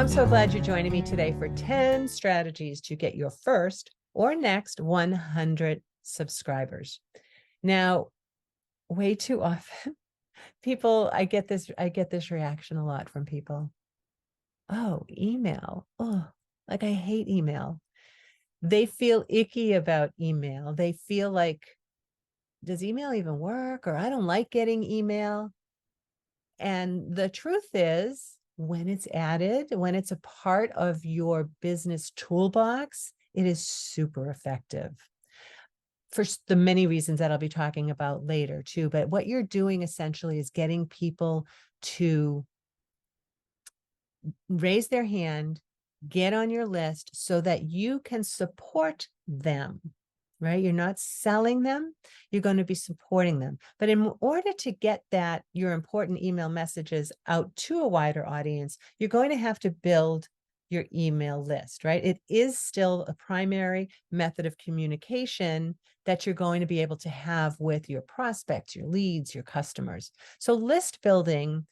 I'm so glad you're joining me today for 10 strategies to get your first or next 100 subscribers. Now, way too often, I get this reaction a lot from people. Oh, email. Oh, like I hate email. They feel icky about email. They feel like, does email even work? Or I don't like getting email. And the truth is, when it's added, when it's a part of your business toolbox, it is super effective for the many reasons that I'll be talking about later too. But what you're doing essentially is getting people to raise their hand, get on your list so that you can support them, right? You're not selling them, you're going to be supporting them. But in order to get your important email messages out to a wider audience, you're going to have to build your email list, right? It is still a primary method of communication that you're going to be able to have with your prospects, your leads, your customers. So list building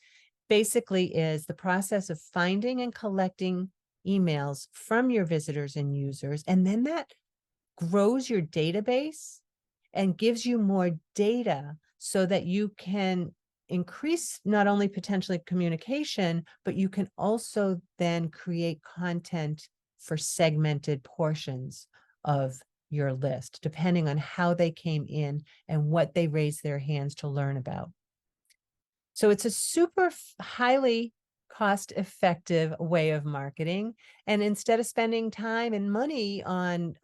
basically is the process of finding and collecting emails from your visitors and users, and then that grows your database and gives you more data so that you can increase not only potentially communication, but you can also then create content for segmented portions of your list, depending on how they came in and what they raised their hands to learn about. So it's a super highly cost-effective way of marketing. And instead of spending time and money on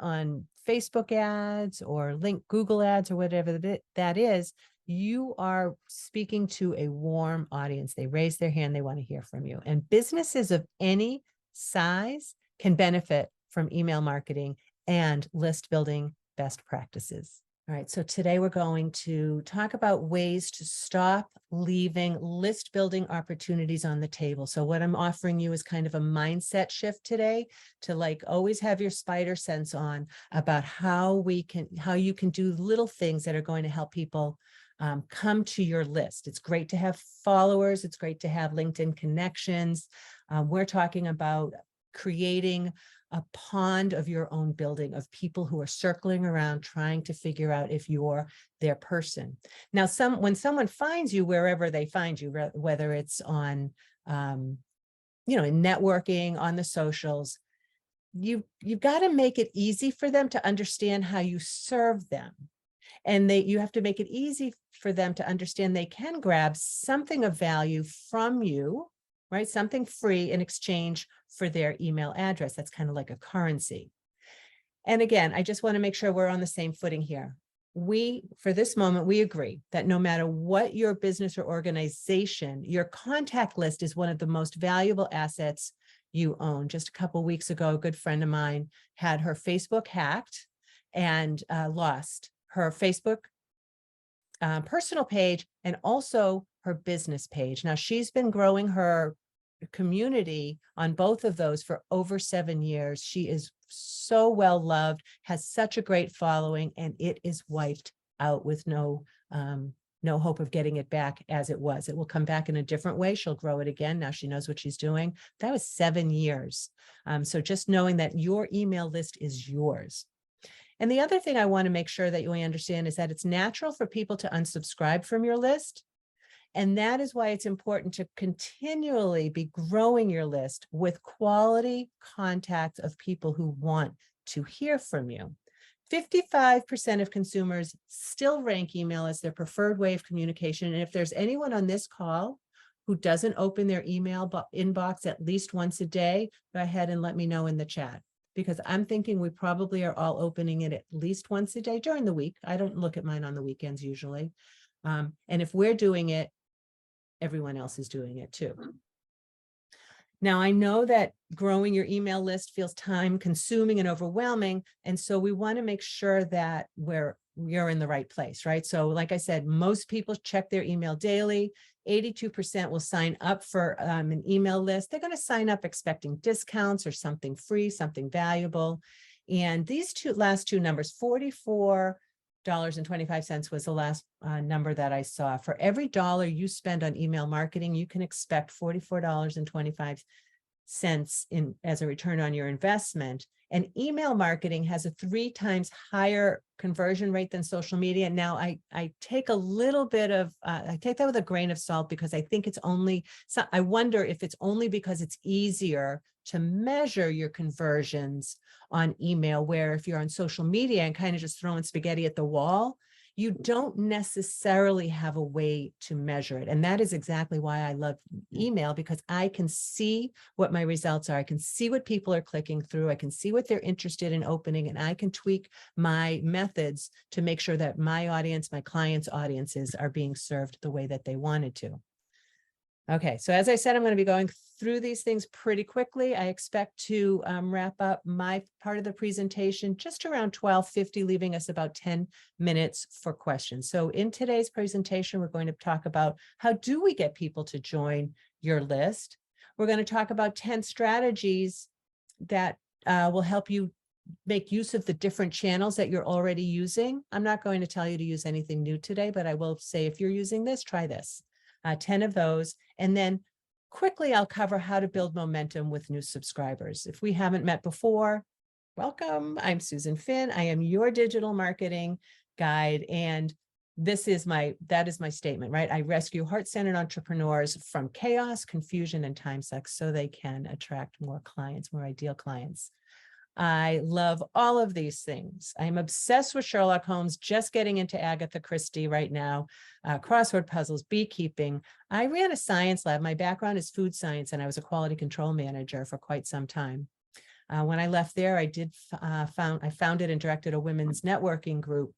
Facebook ads or Google ads or whatever that is, you are speaking to a warm audience. They raise their hand, they want to hear from you. And businesses of any size can benefit from email marketing and list building best practices. All right, so today we're going to talk about ways to stop leaving list building opportunities on the table. So what I'm offering you is kind of a mindset shift today to always have your spider sense on about how you can do little things that are going to help people come to your list. It's great to have followers. It's great to have LinkedIn connections. We're talking about creating a pond of your own building of people who are circling around trying to figure out if you're their person. Now, when someone finds you, wherever they find you, whether it's on, in networking, on the socials, you've got to make it easy for them to understand how you serve them. And you have to make it easy for them to understand they can grab something of value from you, right? Something free in exchange for their email address. That's kind of like a currency. And again, I just want to make sure we're on the same footing here. For this moment, we agree that no matter what your business or organization, your contact list is one of the most valuable assets you own. Just a couple of weeks ago, a good friend of mine had her Facebook hacked and lost her Facebook personal page and also her business page. Now, she's been growing her community on both of those for over 7 years. She is so well loved, has such a great following, and it is wiped out with no hope of getting it back as it was. It will come back in a different way. She'll grow it again. Now she knows what she's doing. That was 7 years. So just knowing that your email list is yours. And the other thing I want to make sure that you understand is that it's natural for people to unsubscribe from your list. And that is why it's important to continually be growing your list with quality contacts of people who want to hear from you. 55% of consumers still rank email as their preferred way of communication. And if there's anyone on this call who doesn't open their email inbox at least once a day, go ahead and let me know in the chat, because I'm thinking we probably are all opening it at least once a day during the week. I don't look at mine on the weekends usually. And if we're doing it, everyone else is doing it too. Now, I know that growing your email list feels time consuming and overwhelming. And so we want to make sure that you're in the right place, right? So like I said, most people check their email daily. 82% will sign up for an email list. They're going to sign up expecting discounts or something free, something valuable. And these last two numbers, $44.25 was the last number that I saw. For every dollar you spend on email marketing, you can expect $44.25 cents in as a return on your investment. And email marketing has a 3 times higher conversion rate than social media. Now, I take a little bit of, I take that with a grain of salt, because I think it's only, so I wonder if it's only because it's easier to measure your conversions on email, where if you're on social media and kind of just throwing spaghetti at the wall, you don't necessarily have a way to measure it. And that is exactly why I love email, because I can see what my results are. I can see what people are clicking through. I can see what they're interested in opening, and I can tweak my methods to make sure that my audience, my clients' audiences, are being served the way that they wanted to. Okay, so as I said, I'm going to be going through these things pretty quickly. I expect to wrap up my part of the presentation just around 12:50, leaving us about 10 minutes for questions. So in today's presentation, we're going to talk about how do we get people to join your list. We're going to talk about 10 strategies that will help you make use of the different channels that you're already using. I'm not going to tell you to use anything new today, but I will say if you're using this, try this. 10 of those. And then quickly, I'll cover how to build momentum with new subscribers. If we haven't met before, welcome. I'm Susan Finn. I am your digital marketing guide. And that is my statement, right? I rescue heart-centered entrepreneurs from chaos, confusion, and time sucks so they can attract more clients, more ideal clients. I love all of these things. I'm obsessed with Sherlock Holmes, just getting into Agatha Christie right now, crossword puzzles, beekeeping. I ran a science lab. My background is food science, and I was a quality control manager for quite some time. When I left there, I founded and directed a women's networking group.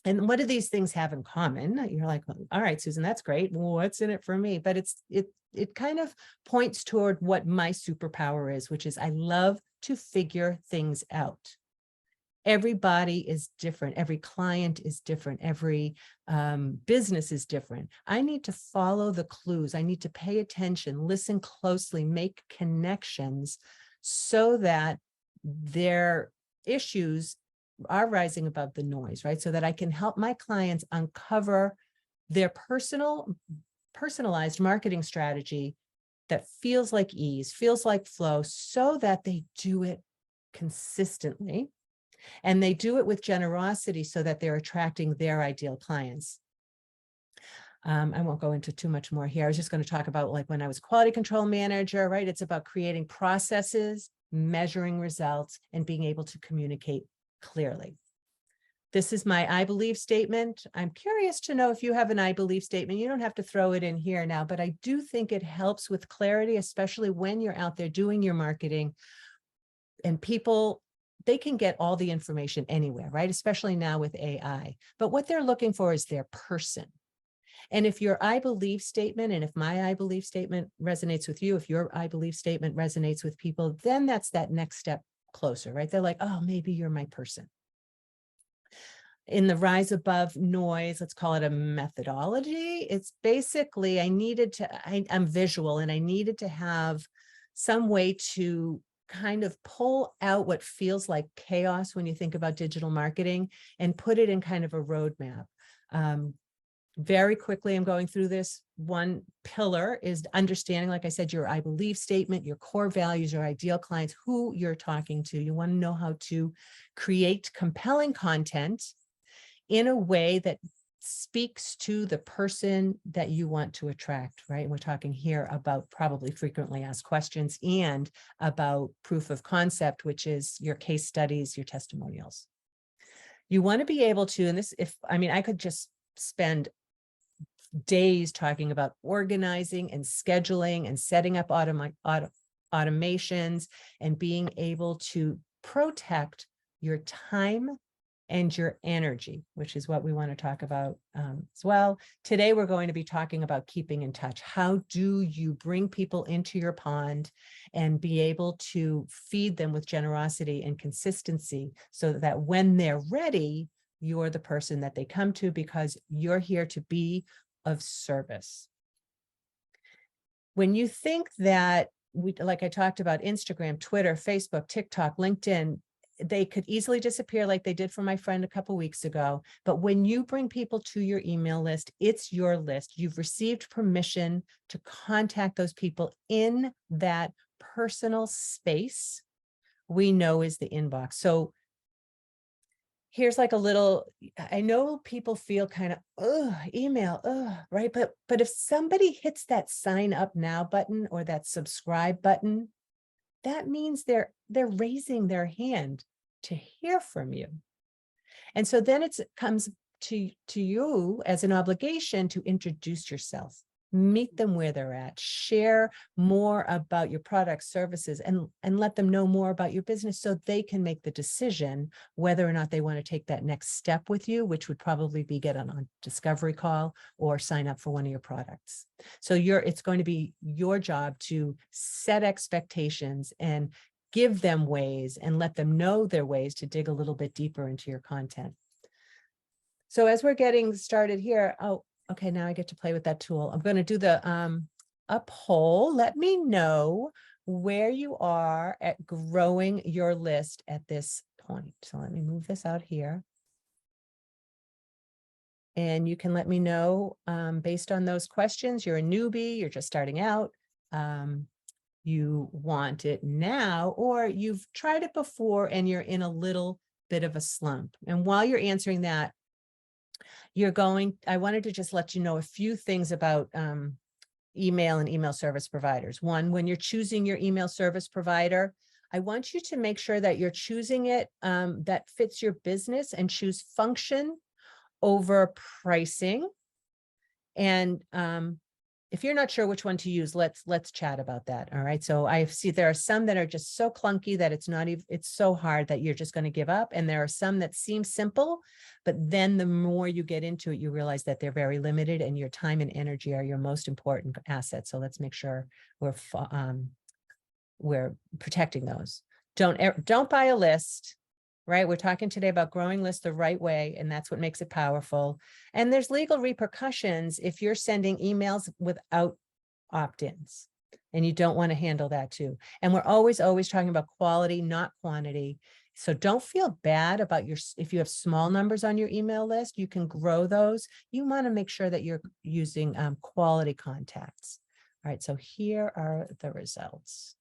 And what do these things have in common? You're like, well, all right, Susan, that's great. Well, what's in it for me? But it kind of points toward what my superpower is, which is I love to figure things out. Everybody is different. Every client is different. Every business is different. I need to follow the clues. I need to pay attention, listen closely, make connections so that their issues are rising above the noise, right? So that I can help my clients uncover their personalized marketing strategy that feels like ease, feels like flow, so that they do it consistently and they do it with generosity so that they're attracting their ideal clients. I won't go into too much more here. I was just going to talk about like when I was quality control manager, right? It's about creating processes, measuring results, and being able to communicate clearly. This is my I believe statement. I'm curious to know if you have an I believe statement. You don't have to throw it in here now, but I do think it helps with clarity, especially when you're out there doing your marketing and people, they can get all the information anywhere, right? Especially now with AI. But what they're looking for is their person. And if your I believe statement, and if my I believe statement resonates with you, if your I believe statement resonates with people, then that's that next step closer, right? They're like, oh, maybe you're my person. In the rise above noise, let's call it a methodology. It's basically, I'm visual and I needed to have some way to kind of pull out what feels like chaos when you think about digital marketing and put it in kind of a roadmap. Very quickly, I'm going through this. One pillar is understanding, like I said, your I believe statement, your core values, your ideal clients, who you're talking to. You want to know how to create compelling content in a way that speaks to the person that you want to attract, right? And we're talking here about probably frequently asked questions and about proof of concept, which is your case studies, your testimonials. You want to be able to, and this, I could just spend days talking about organizing and scheduling and setting up automations and being able to protect your time and your energy, which is what we want to talk about as well. Today, we're going to be talking about keeping in touch. How do you bring people into your pond and be able to feed them with generosity and consistency so that when they're ready, you're the person that they come to because you're here to be of service. When you think that, like I talked about, Instagram, Twitter, Facebook, TikTok, LinkedIn, they could easily disappear like they did for my friend a couple of weeks ago. But when you bring people to your email list, it's your list. You've received permission to contact those people in that personal space, we know is the inbox. So here's like a little, I know people feel kind of, email, right? But if somebody hits that sign up now button or that subscribe button, that means they're raising their hand to hear from you. And so then it comes to you as an obligation to introduce yourself, meet them where they're at, share more about your products, services, and let them know more about your business so they can make the decision whether or not they want to take that next step with you, which would probably be get on a discovery call or sign up for one of your products. So it's going to be your job to set expectations and give them ways and let them know their ways to dig a little bit deeper into your content. So as we're getting started here, okay, now I get to play with that tool. I'm going to do the a poll. Let me know where you are at growing your list at this point. So let me move this out here. And you can let me know based on those questions. You're a newbie, you're just starting out. You want it now, or you've tried it before and you're in a little bit of a slump. And while you're answering that, I wanted to just let you know a few things about email and email service providers. One, when you're choosing your email service provider, I want you to make sure that you're choosing it that fits your business and choose function over pricing. And if you're not sure which one to use, let's chat about that. All right. So I see there are some that are just so clunky that it's so hard that you're just going to give up. And there are some that seem simple, but then the more you get into it, you realize that they're very limited and your time and energy are your most important assets. So let's make sure we're protecting those. Don't buy a list. Right? We're talking today about growing lists the right way, and that's what makes it powerful. And there's legal repercussions if you're sending emails without opt-ins, and you don't want to handle that too. And we're always talking about quality, not quantity. So don't feel bad about if you have small numbers on your email list, you can grow those. You want to make sure that you're using quality contacts. All right, so here are the results.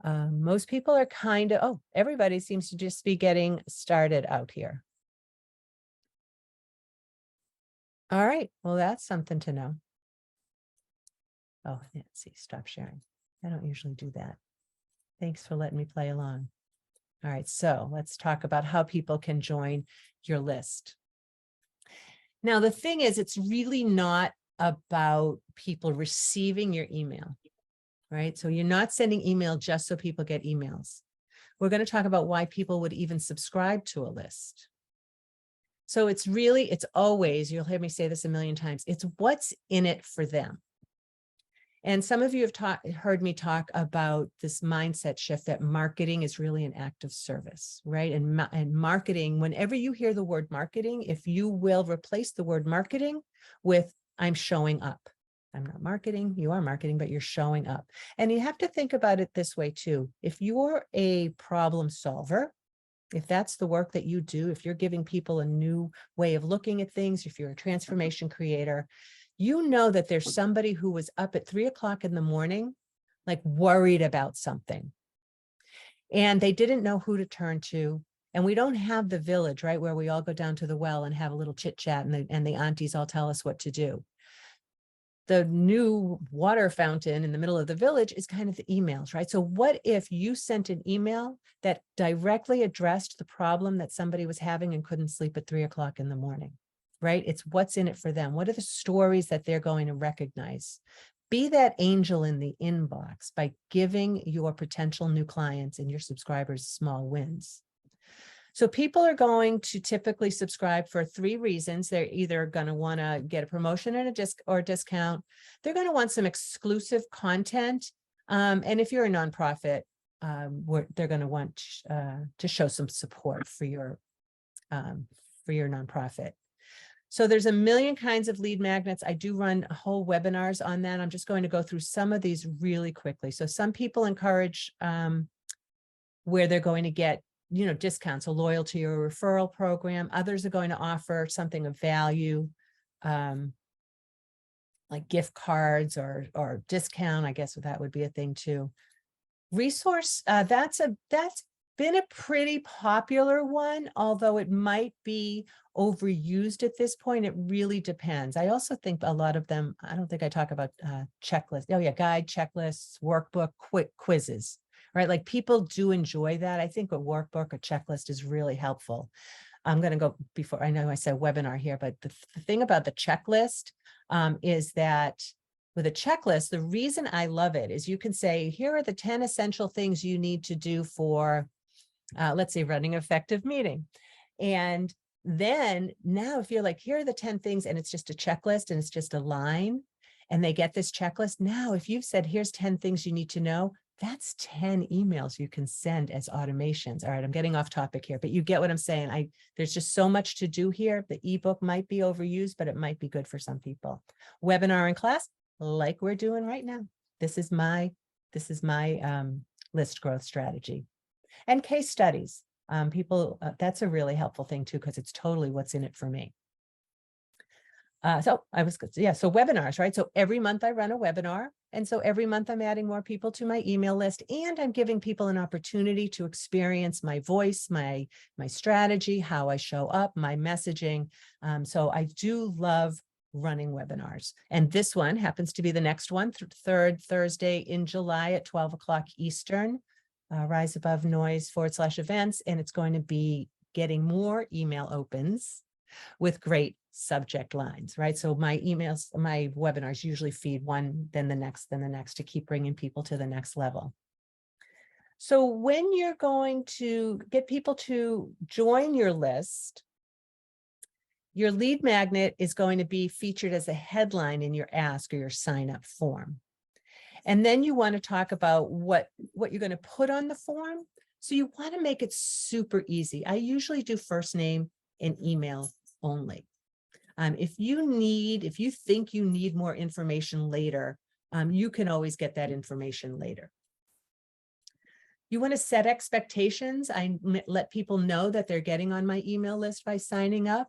Most people are everybody seems to just be getting started out here. All right, well, that's something to know. Oh, let's see, stop sharing. I don't usually do that. Thanks for letting me play along. All right, so let's talk about how people can join your list. Now, the thing is, it's really not about people receiving your email. Right? So you're not sending email just so people get emails. We're going to talk about why people would even subscribe to a list. So it's always, you'll hear me say this a million times, it's what's in it for them. And some of you have heard me talk about this mindset shift that marketing is really an act of service, right? And marketing, whenever you hear the word marketing, if you will replace the word marketing with I'm showing up. I'm not marketing, you are marketing, but you're showing up. And you have to think about it this way too. If you're a problem solver, if that's the work that you do, if you're giving people a new way of looking at things, if you're a transformation creator, you know that there's somebody who was up at 3 o'clock in the morning, like worried about something. And they didn't know who to turn to. And we don't have the village, right, where we all go down to the well and have a little chit chat and the aunties all tell us what to do. The new water fountain in the middle of the village is kind of the emails, right? So what if you sent an email that directly addressed the problem that somebody was having and couldn't sleep at 3 o'clock in the morning, right? It's what's in it for them. What are the stories that they're going to recognize? Be that angel in the inbox by giving your potential new clients and your subscribers small wins. So people are going to typically subscribe for 3 reasons. They're either going to want to get a promotion and a discount. They're going to want some exclusive content. And if you're a nonprofit, they're going to want to show some support for your nonprofit. So there's a million kinds of lead magnets. I do run whole webinars on that. I'm just going to go through some of these really quickly. So some people encourage where they're going to get discounts, a loyalty or a referral program. Others are going to offer something of value. like gift cards or discount. I guess that would be a thing too. Resource, that's been a pretty popular one, although it might be overused at this point. It really depends. I also think a lot of them, I don't think I talk about checklists. Oh yeah, guide, checklists, workbook, quick quizzes, right? Like people do enjoy that. I think a workbook, a checklist is really helpful. I'm going to go before, I know I said webinar here, but the thing about the checklist is that with a checklist, the reason I love it is you can say, here are the 10 essential things you need to do for, let's say, running an effective meeting. And then now if you're like, here are the 10 things, and it's just a checklist and it's just a line, and they get this checklist. Now, if you've said, here's 10 things you need to know, that's 10 emails you can send as automations. All right, I'm getting off topic here, but you get what I'm saying. There's just so much to do here. The ebook might be overused, but it might be good for some people. Webinar in class, like we're doing right now. This is my list growth strategy. And case studies. That's a really helpful thing too, because it's totally what's in it for me. So webinars, right? So every month I run a webinar. And so every month I'm adding more people to my email list, and I'm giving people an opportunity to experience my voice, my strategy, how I show up, my messaging. So I do love running webinars. And this one happens to be the next one, third Thursday in July at 12 o'clock Eastern, Rise Above Noise /events. And it's going to be getting more email opens with great subject lines, right? So my webinars usually feed one, then the next to keep bringing people to the next level. So when you're going to get people to join your list, your lead magnet is going to be featured as a headline in your ask or your sign up form. And then you want to talk about what you're going to put on the form. So you want to make it super easy. I usually do first name and email only. If you think you need more information later, you can always get that information later. You want to set expectations. I let people know that they're getting on my email list by signing up,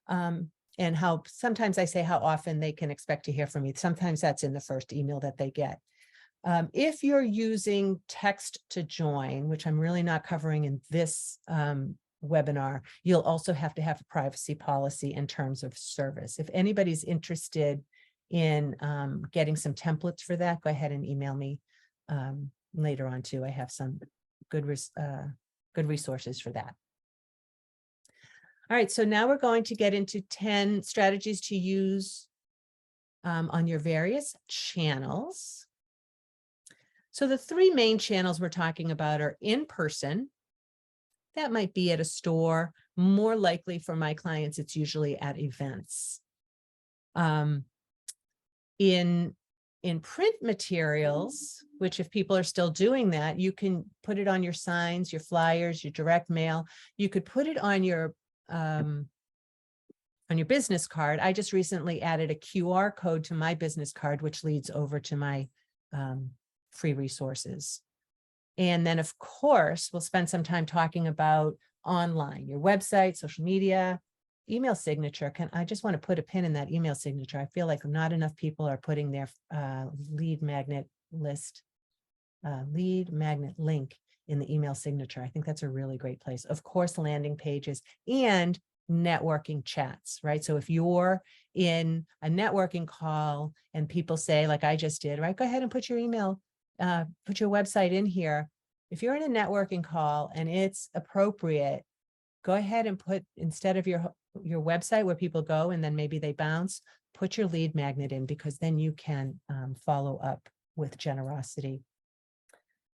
and how sometimes I say how often they can expect to hear from me. Sometimes that's in the first email that they get. If you're using text to join, which I'm really not covering in this webinar, you'll also have to have a privacy policy in terms of service. If anybody's interested in getting some templates for that, go ahead and email me later on too. I have some good resources for that. All right, so now we're going to get into 10 strategies to use on your various channels. So the three main channels we're talking about are in person. That might be at a store. More likely for my clients, it's usually at events. In print materials, which if people are still doing that, you can put it on your signs, your flyers, your direct mail. You could put it on your business card. I just recently added a QR code to my business card, which leads over to my free resources. And then, of course, we'll spend some time talking about online, your website, social media, email signature. I just want to put a pin in that email signature. I feel like not enough people are putting their lead magnet link in the email signature. I think that's a really great place. Of course, landing pages and networking chats, right? So if you're in a networking call and people say, like I just did, right, go ahead and put your email, put your website in here. If you're in a networking call and it's appropriate, go ahead and put, instead of your website where people go and then maybe they bounce, put your lead magnet in, because then you can follow up with generosity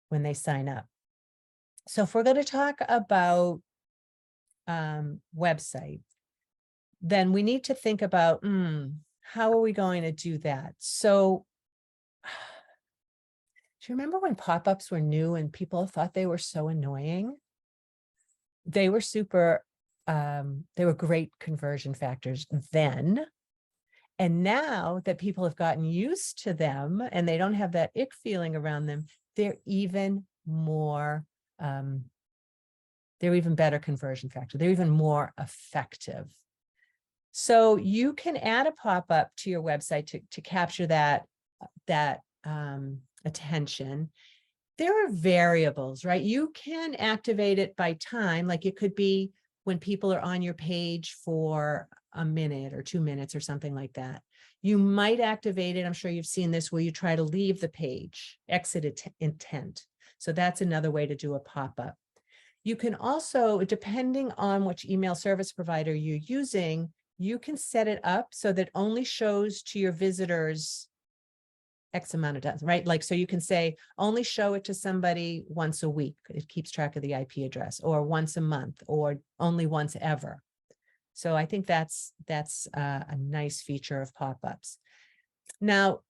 when they sign up. So if we're going to talk about website, then we need to think about how are we going to do that? So do you remember when pop-ups were new and people thought they were so annoying? They were they were great conversion factors then. And now that people have gotten used to them and they don't have that ick feeling around them, they're even more, they're even better conversion factor. They're even more effective. So you can add a pop-up to your website to capture that attention. There are variables, right? You can activate it by time, like it could be when people are on your page for a minute or 2 minutes or something like that. You might activate it, I'm sure you've seen this, where you try to leave the page, exit intent. So that's another way to do a pop-up. You can also, depending on which email service provider you're using, you can set it up so that it only shows to your visitors X amount of times, right? Like, so you can say, only show it to somebody once a week. It keeps track of the IP address, or once a month, or only once ever. So I think that's a nice feature of pop-ups. Now,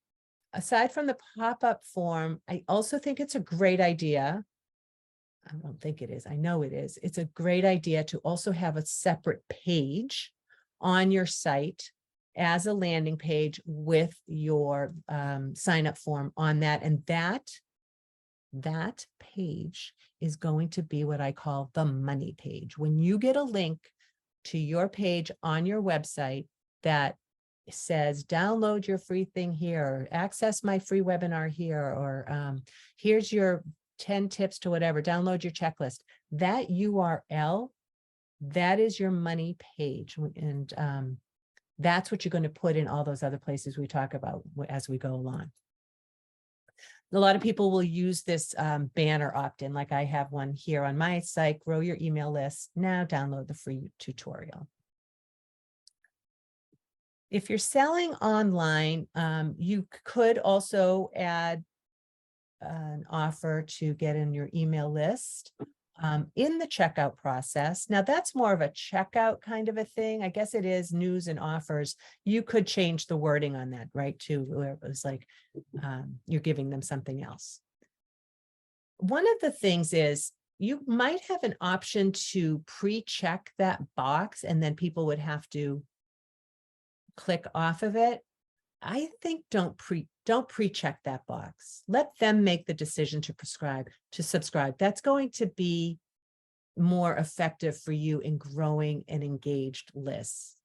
aside from the pop-up form, I also think it's a great idea. I don't think it is. I know it is. It's a great idea to also have a separate page on your site as a landing page with your sign up form on that. And that page is going to be what I call the money page. When you get a link to your page on your website that says, download your free thing here, or access my free webinar here, or here's your 10 tips to whatever, download your checklist. That URL, that is your money page. And that's what you're going to put in all those other places we talk about as we go along. A lot of people will use this banner opt-in, like I have one here on my site, grow your email list. Now download the free tutorial. If you're selling online, you could also add an offer to get in your email list in the checkout process. Now that's more of a checkout kind of a thing. I guess it is news and offers. You could change the wording on that, right? To where it was like you're giving them something else. One of the things is you might have an option to pre-check that box, and then people would have to click off of it. I think don't pre-check that box. Let them make the decision to subscribe. That's going to be more effective for you in growing an engaged list.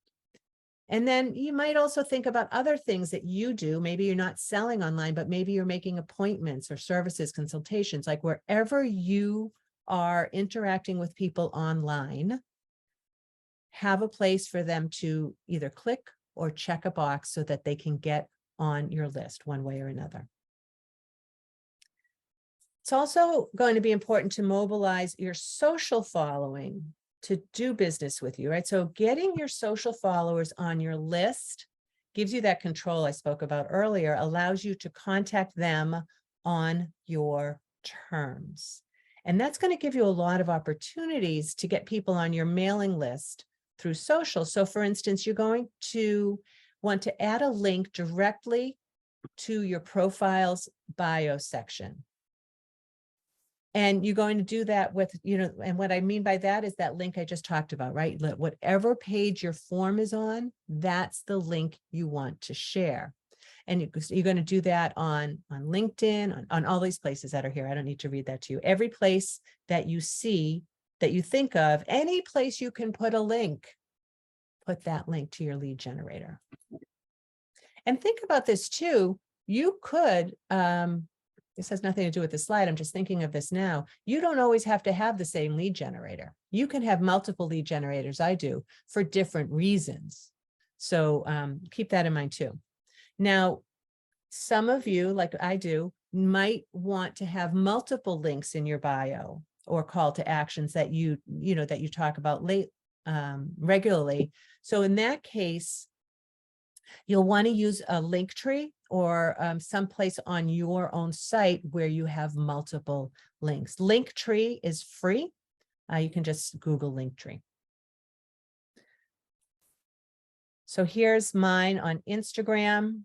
And then you might also think about other things that you do. Maybe you're not selling online, but maybe you're making appointments or services, consultations, like wherever you are interacting with people online, have a place for them to either click or check a box so that they can get on your list one way or another. It's also going to be important to mobilize your social following to do business with you, right? So getting your social followers on your list gives you that control I spoke about earlier, allows you to contact them on your terms. And that's going to give you a lot of opportunities to get people on your mailing list through social. So for instance, you're going to want to add a link directly to your profile's bio section. And you're going to do that with, and what I mean by that is that link I just talked about, right? Whatever page your form is on, that's the link you want to share. And you're going to do that on LinkedIn, on all these places that are here. I don't need to read that to you. Every place that you see, that you think of, any place you can put a link, put that link to your lead generator. And think about this too. You could, this has nothing to do with the slide, I'm just thinking of this now. You don't always have to have the same lead generator. You can have multiple lead generators, I do, for different reasons. So keep that in mind too. Now, some of you, like I do, might want to have multiple links in your bio or call to actions that you talk about regularly. So in that case, you'll want to use a link tree or someplace on your own site where you have multiple links. Linktree is free. You can just Google Linktree. So here's mine on Instagram.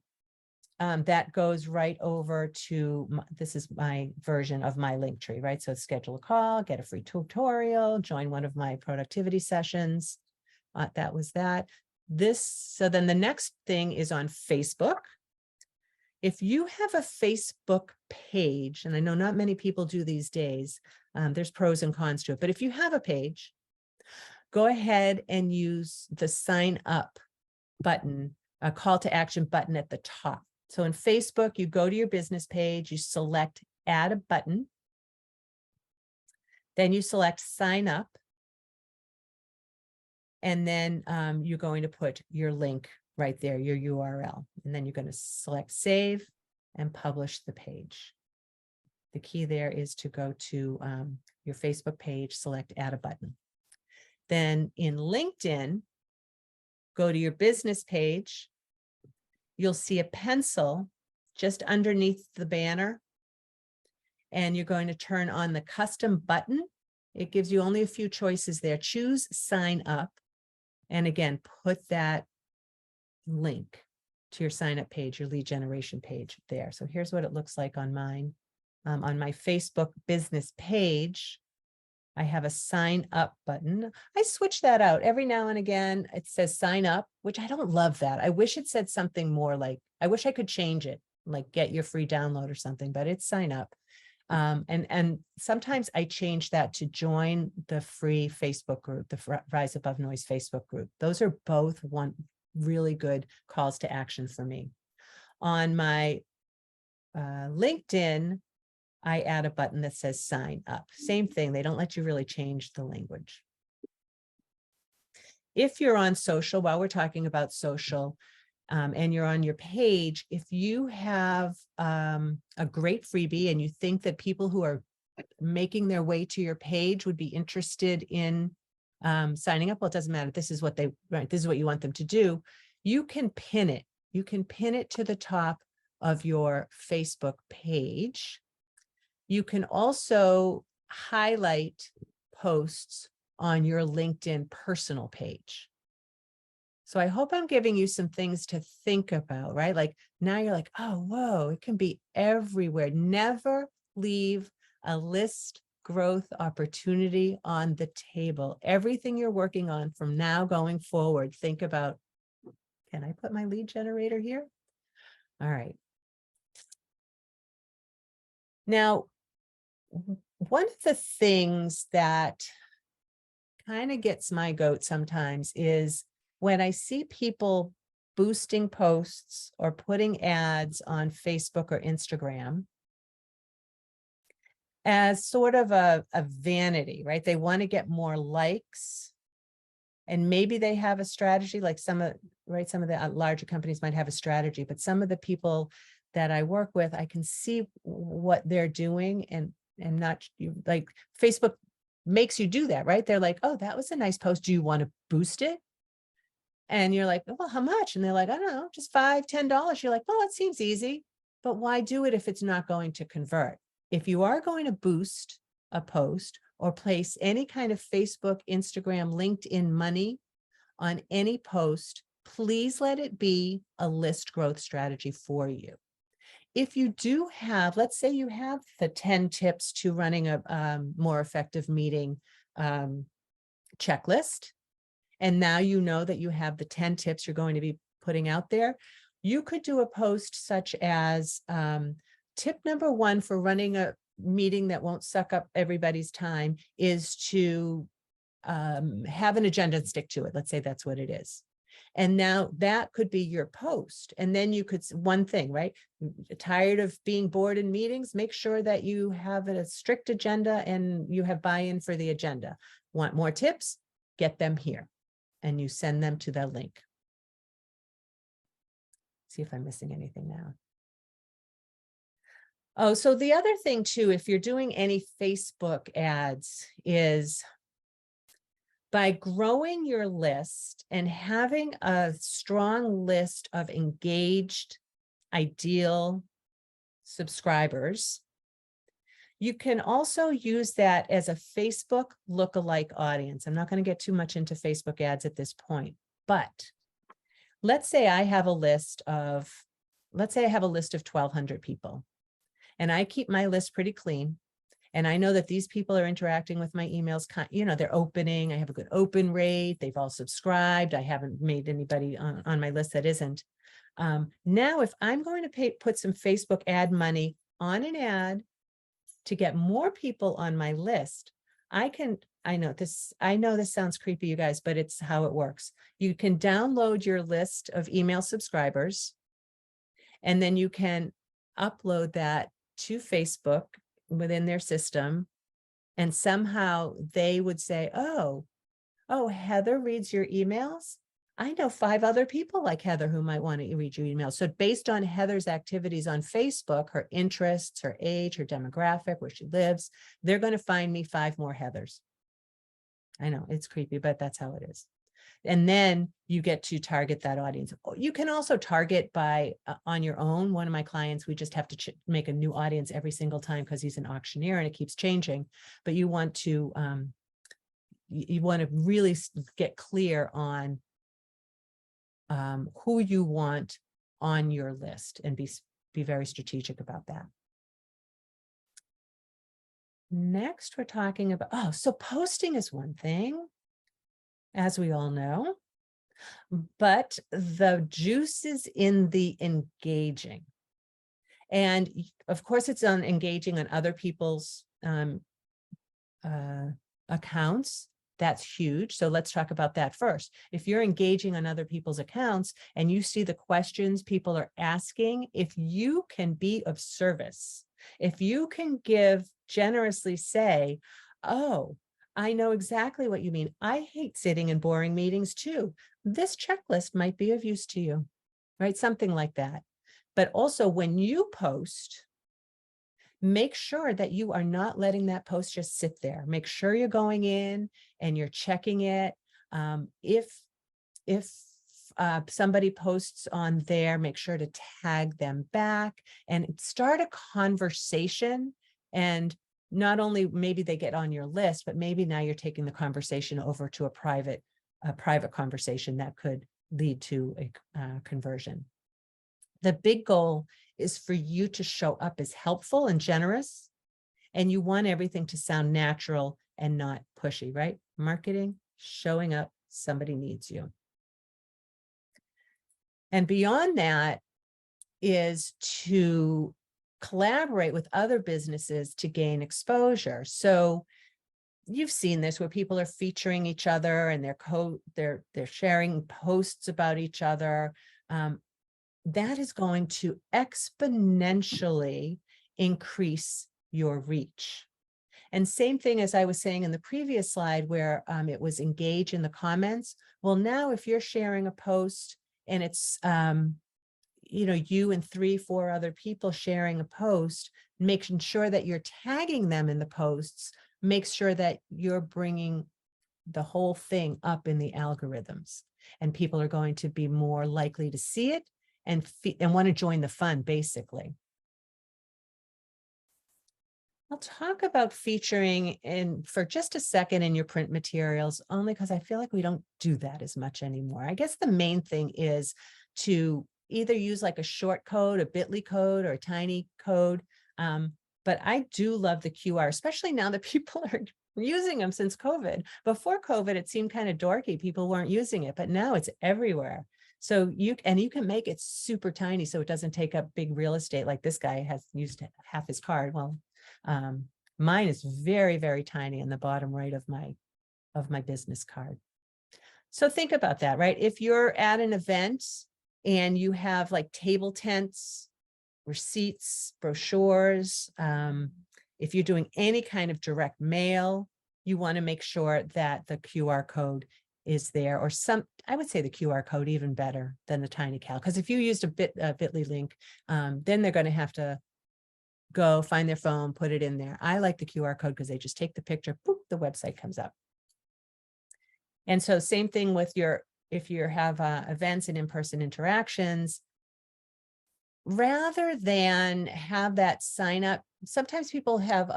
That goes right over to, this is my version of my Linktree, right? So schedule a call, get a free tutorial, join one of my productivity sessions. That was that. So then the next thing is on Facebook. If you have a Facebook page, and I know not many people do these days, there's pros and cons to it, but if you have a page, go ahead and use the sign up button, a call to action button at the top. So in Facebook, you go to your business page, you select add a button, then you select sign up, and then you're going to put your link right there, your URL, and then you're going to select save and publish the page. The key there is to go to your Facebook page, select add a button. Then in LinkedIn, go to your business page. You'll see a pencil just underneath the banner, and you're going to turn on the custom button. It gives you only a few choices there. Choose sign up. And again, put that link to your sign up page, your lead generation page there. So here's what it looks like on mine. On my Facebook business page, I have a sign up button. I switch that out every now and again. It says sign up, which I don't love that. I wish it said something more like, I wish I could change it, like get your free download or something, but it's sign up. And sometimes I change that to join the free Facebook group, the Rise Above Noise Facebook group. Those are both one really good calls to action for me. On my LinkedIn, I add a button that says sign up. Same thing. They don't let you really change the language. If you're on social, while we're talking about social, and you're on your page, if you have a great freebie and you think that people who are making their way to your page would be interested in signing up, well, it doesn't matter. This is what this is what you want them to do. You can pin it. You can pin it to the top of your Facebook page. You can also highlight posts on your LinkedIn personal page. So I hope I'm giving you some things to think about, right? Like now you're like, oh, whoa, it can be everywhere. Never leave a list growth opportunity on the table. Everything you're working on from now going forward, think about, can I put my lead generator here? All right. Now, one of the things that kind of gets my goat sometimes is when I see people boosting posts or putting ads on Facebook or Instagram as sort of a vanity, right? They want to get more likes, and maybe they have a strategy, like some of the larger companies might have a strategy, but some of the people that I work with, I can see what they're doing, and not like Facebook makes you do that, right? They're like, oh, that was a nice post. Do you want to boost it? And you're like, well, how much? And they're like, I don't know, just $5, $10. You're like, well, it seems easy, but why do it if it's not going to convert? If you are going to boost a post or place any kind of Facebook, Instagram, LinkedIn money on any post, please let it be a list growth strategy for you. If you do have, let's say you have the 10 tips to running a more effective meeting checklist, and now you know that you have the 10 tips you're going to be putting out there, you could do a post such as tip number 1 for running a meeting that won't suck up everybody's time is to have an agenda and stick to it. Let's say that's what it is. And now that could be your post. And then you could, one thing, right? Tired of being bored in meetings? Make sure that you have a strict agenda and you have buy-in for the agenda. Want more tips? Get them here. And you send them to that link. See if I'm missing anything now. Oh, so the other thing too, if you're doing any Facebook ads, is by growing your list and having a strong list of engaged, ideal subscribers, you can also use that as a Facebook lookalike audience. I'm not going to get too much into Facebook ads at this point, but let's say I have a list of 1,200 people, and I keep my list pretty clean. And I know that these people are interacting with my emails, they're opening, I have a good open rate, they've all subscribed, I haven't made anybody on my list that isn't. Now, if I'm going to put some Facebook ad money on an ad to get more people on my list, I can I know this sounds creepy, you guys, but it's how it works. You can download your list of email subscribers, and then you can upload that to Facebook within their system. And somehow they would say, oh, Heather reads your emails. I know 5 other people like Heather who might want to read your emails. So based on Heather's activities on Facebook, her interests, her age, her demographic, where she lives, they're going to find me 5 more Heathers. I know it's creepy, but that's how it is. And then you get to target that audience. You can also target by on your own. One of my clients, we just have to make a new audience every single time because he's an auctioneer and it keeps changing. But you want to really get clear on who you want on your list and be very strategic about that. Next, we're talking about, so posting is one thing, as we all know, but the juice is in the engaging. And of course, it's on engaging on other people's accounts. That's huge. So let's talk about that first. If you're engaging on other people's accounts and you see the questions people are asking, if you can be of service, if you can generously say, oh, I know exactly what you mean. I hate sitting in boring meetings too. This checklist might be of use to you, right? Something like that. But also when you post, make sure that you are not letting that post just sit there. Make sure you're going in and you're checking it. If somebody posts on there, make sure to tag them back and start a conversation. And not only maybe they get on your list, but maybe now you're taking the conversation over to a private conversation that could lead to a conversion. The big goal is for you to show up as helpful and generous, and you want everything to sound natural and not pushy, right? Marketing, showing up, somebody needs you. And beyond that is to collaborate with other businesses to gain exposure. So you've seen this where people are featuring each other and they're sharing posts about each other. That is going to exponentially increase your reach. And same thing as I was saying in the previous slide where it was engage in the comments. Well, now if you're sharing a post and it's, you and 3-4 other people sharing a post, making sure that you're tagging them in the posts, make sure that you're bringing the whole thing up in the algorithms, and people are going to be more likely to see it and want to join the fun, basically. I'll talk about featuring for just a second in your print materials, only because I feel like we don't do that as much anymore. I guess the main thing is to either use like a short code, a bit.ly code, or a tiny code. But I do love the QR, especially now that people are using them since COVID. Before COVID, it seemed kind of dorky. People weren't using it, but now it's everywhere. So you can make it super tiny so it doesn't take up big real estate like this guy has used half his card. Well, mine is very, very tiny in the bottom right of my business card. So think about that, right? If you're at an event and you have like table tents, receipts, brochures, if you're doing any kind of direct mail, you want to make sure that the QR code is there, or I would say the QR code even better than the tiny cal, because if you used a bit.ly link, then they're going to have to go find their phone, put it in there. I like the QR code because they just take the picture, boop, the website comes up. And so same thing with if you have events and in-person interactions, rather than have that sign up, sometimes people have,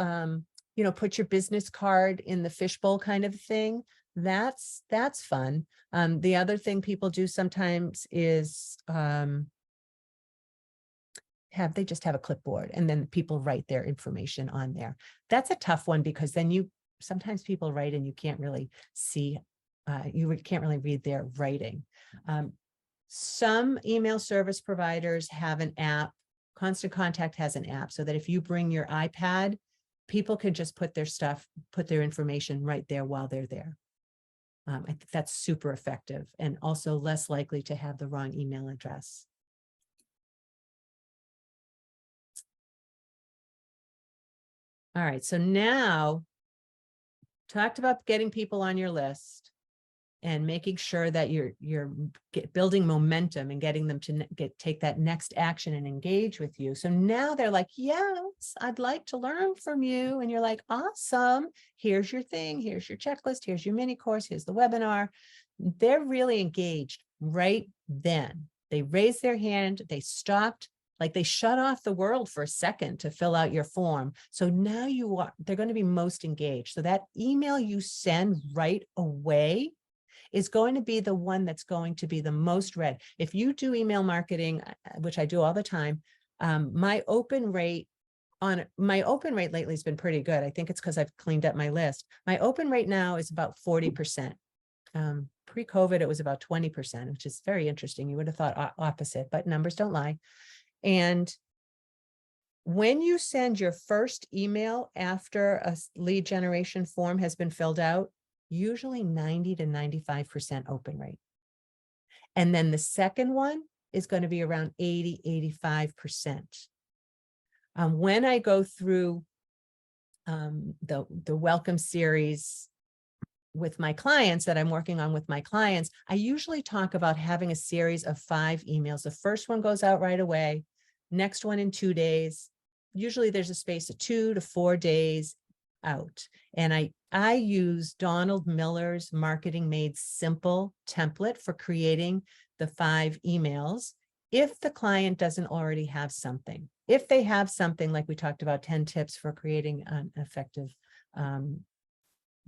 put your business card in the fishbowl kind of thing. That's fun. The other thing people do sometimes is they just have a clipboard and then people write their information on there. That's a tough one because then sometimes people write and you can't really see, you can't really read their writing. Some email service providers have an app. Constant Contact has an app so that if you bring your iPad, people can just put their information right there while they're there. I think that's super effective and also less likely to have the wrong email address. All right, so now talked about getting people on your list and making sure that you're building momentum and getting them to take that next action and engage with you. So now they're like, yes, I'd like to learn from you. And you're like, awesome. Here's your thing. Here's your checklist. Here's your mini course. Here's the webinar. They're really engaged right then. They raised their hand. They stopped. Like they shut off the world for a second to fill out your form. So now they're going to be most engaged. So that email you send right away is going to be the one that's going to be the most read. If you do email marketing, which I do all the time, my open rate lately has been pretty good. I think it's because I've cleaned up my list. My open rate now is about 40%. Pre-COVID, it was about 20%, which is very interesting. You would have thought opposite, but numbers don't lie. And when you send your first email after a lead generation form has been filled out, usually 90 to 95% open rate. And then the second one is going to be around 80, 85%. When I go through the welcome series with my clients that I'm working on with my clients, I usually talk about having a series of 5 emails. The first one goes out right away, next one in 2 days. Usually there's a space of 2 to 4 days out. And I use Donald Miller's Marketing Made Simple template for creating the 5 emails if the client doesn't already have something. If they have something, like we talked about 10 tips for creating an effective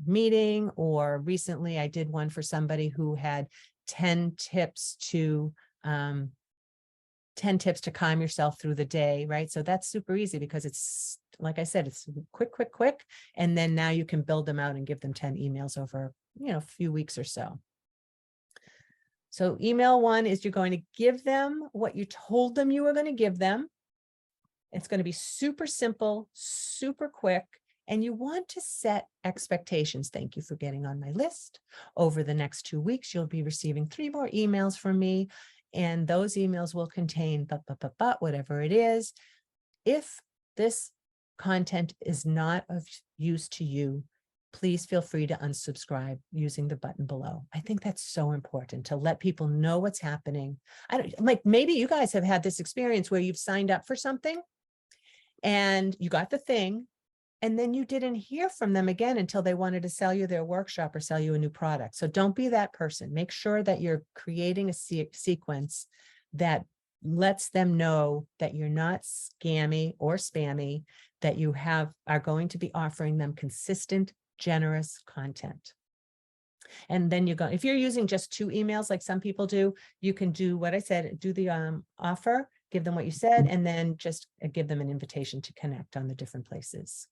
meeting, or recently I did one for somebody who had 10 tips to calm yourself through the day, right? So that's super easy because it's, like I said, it's quick. And then now you can build them out and give them 10 emails over, a few weeks or so. So email 1 is you're going to give them what you told them you were going to give them. It's going to be super simple, super quick. And you want to set expectations. Thank you for getting on my list. Over the next 2 weeks, you'll be receiving 3 more emails from me. And those emails will contain whatever it is. If this content is not of use to you, please feel free to unsubscribe using the button below. I think that's so important to let people know what's happening. Maybe you guys have had this experience where you've signed up for something and you got the thing, and then you didn't hear from them again until they wanted to sell you their workshop or sell you a new product. So don't be that person. Make sure that you're creating a sequence that lets them know that you're not scammy or spammy, that you are going to be offering them consistent, generous content. And then if you're using just 2 emails, like some people do, you can do what I said, do the offer, give them what you said, and then just give them an invitation to connect on the different places.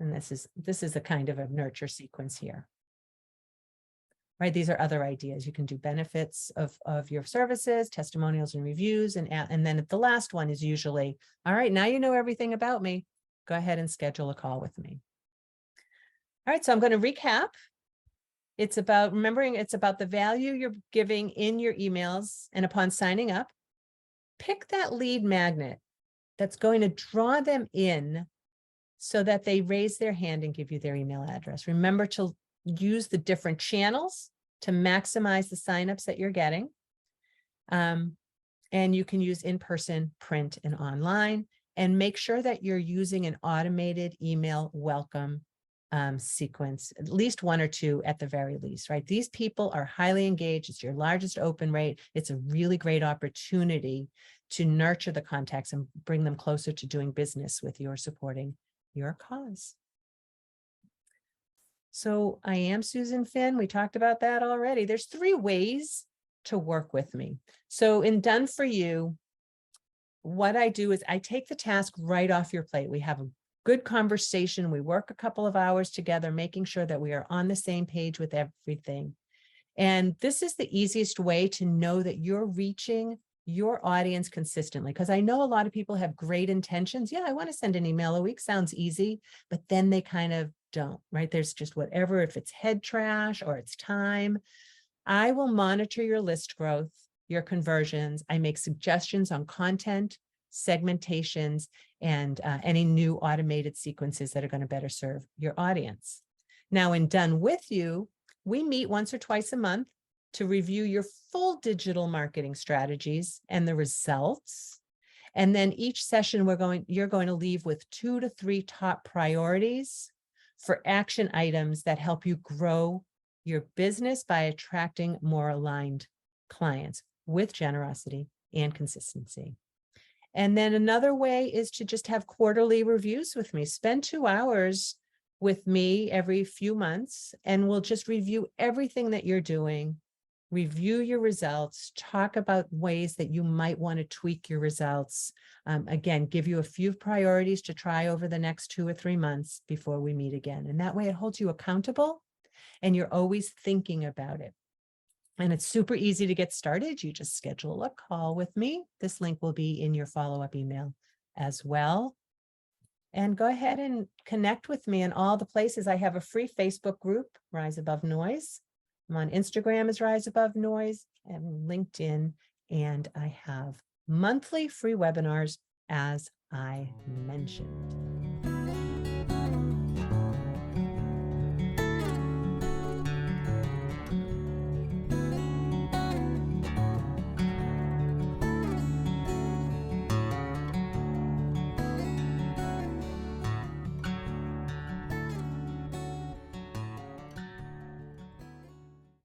And this is a kind of a nurture sequence here. Right? These are other ideas. You can do benefits of your services, testimonials and reviews. And then the last one is usually, all right, now you know everything about me. Go ahead and schedule a call with me. All right, so I'm going to recap. It's about remembering it's about the value you're giving in your emails and upon signing up. Pick that lead magnet that's going to draw them in so that they raise their hand and give you their email address. Remember to use the different channels to maximize the signups that you're getting. And you can use in-person, print, and online. And make sure that you're using an automated email welcome sequence, at least 1 or 2 at the very least, right? These people are highly engaged. It's your largest open rate. It's a really great opportunity to nurture the contacts and bring them closer to doing business with you or supporting your cause. So I am Susan Finn. We talked about that already. There's 3 ways to work with me. So in Done For You, what I do is I take the task right off your plate. We have a good conversation. We work a couple of hours together, making sure that we are on the same page with everything. And this is the easiest way to know that you're reaching your audience consistently. Because I know a lot of people have great intentions. Yeah, I want to send an email a week. Sounds easy, but then they kind of don't, right? There's just whatever, if it's head trash or it's time. I will monitor your list growth, your conversions. I make suggestions on content, segmentations, and any new automated sequences that are going to better serve your audience. Now, in Done With You, we meet once or twice a month to review your full digital marketing strategies and the results. And then each session you're going to leave with 2 to 3 top priorities for action items that help you grow your business by attracting more aligned clients with generosity and consistency. And then another way is to just have quarterly reviews with me. Spend 2 hours with me every few months, and we'll just review everything that you're doing, review your results, talk about ways that you might want to tweak your results. Again, give you a few priorities to try over the next 2 or 3 months before we meet again. And that way it holds you accountable and you're always thinking about it. And it's super easy to get started. You just schedule a call with me. This link will be in your follow-up email as well. And go ahead and connect with me in all the places. I have a free Facebook group, Rise Above Noise. I'm on Instagram as Rise Above Noise and LinkedIn. And I have monthly free webinars, as I mentioned.